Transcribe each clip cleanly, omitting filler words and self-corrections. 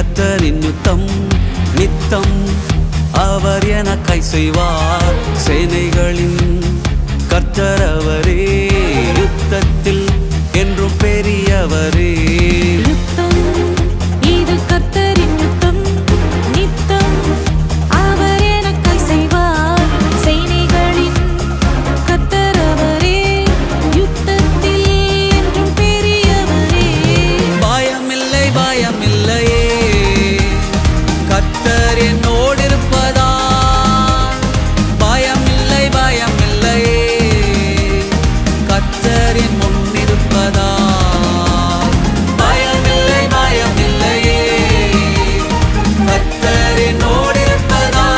கர்த்தரின் யுத்தம் நித்தம் அவர் எனக்காய் செய்வார். சேனைகளின் கர்த்தர் அவரே, யுத்தத்தில் என்றும் பெரியவரே. இது கர்த்தரின் யுத்தம் நித்தம் அவர் எனக்காய் செய்வார். சேனைகளின் கர்த்தர் அவரே, யுத்தத்தில் என்றும் பெரியவரே. பயமில்லை பயமில்லையே, கர்த்தர் என்னோடு இருப்பதா. பயமில்லை பயமில்லையே, கர்த்தரின் முன்னிருப்பதா. பயமில்லை பயமில்லையே, கர்த்தர் என்னோடு இருப்பதா.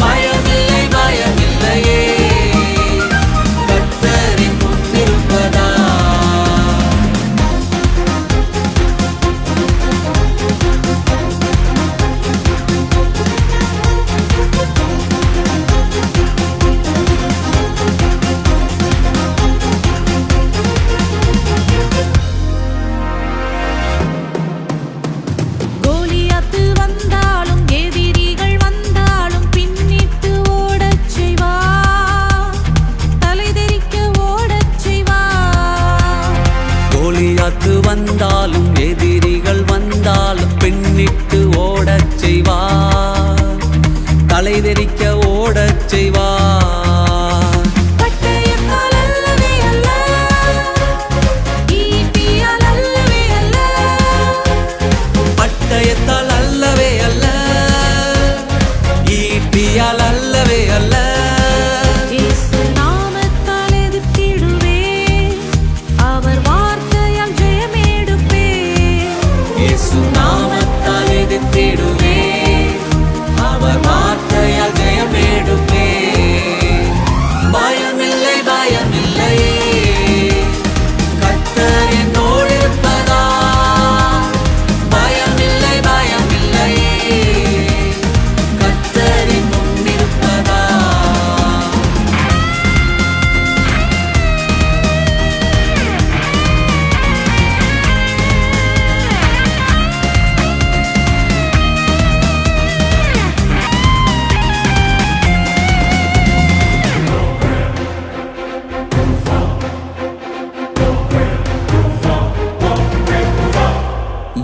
பயமில்லை பயமில்லையே, கர்த்தரின் முன்னிருப்பதா. கோலியாத்து வந்தாலும் எதிரிகள் வந்தாலும் பின்னிட்டு ஓடச் செய்வார். தலைதெறிக்க ஓடச் செய்வார். கோலியாத்து வந்தாலும் எதிரிகள் வந்தாலும் பின்னிட்டு ஓடச் செய்வார். தலைதெறிக்க ஓடச் செய்வார். பட்டயத்தால் அல்லவே அல்ல, ஈட்டியால் அல்லவே அல்ல. பட்டயத்தால் அல்லவே அல்ல, ஈட்டியால் அல்லவே அல்ல. இயேசு நாமத்தால் எதிர்த்திடுவேன், அவர் வார்த்தையால் ஜெயமெடுப்பேன். இயேசு நாமத்தால் எதிர்த்திடுவேன், அவர் வார்த்தையால் ஜெயமெடுப்பேன். பயமில்லை பயமில்லையே, கர்த்தர் என்னோடு இருப்பதா. பயமில்லை பயமில்லையே, கர்த்தரின் முன்னிருப்பதா.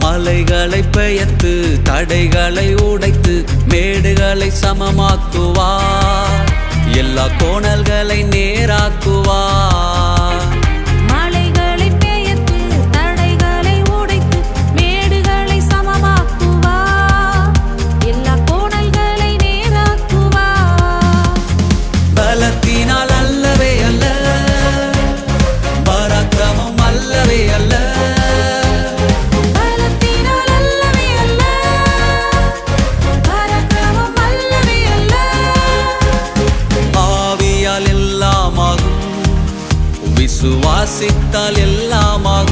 மலைகளை பெயர்த்து தடைகளை உடைத்து மேடுகளை சமமாக்குவார். எல்லா கோணல்களை நேராக்குவார். மலைகளை பெயர்த்து தடைகளை உடைத்து மேடுகளை சமமாக்குவார். எல்லா கோணல்களை நேராக்குவார். பலத்தினால் அல்லவே அல்ல, பராக்கிரமம் அல்லவே அல்ல. பலத்தினால் அல்லவே அல்ல, பராக்கிரமம் அல்லவே அல்ல. ஆவியால் எல்லாமாகும், விசுவாசித்தால் எல்லாமாகும்.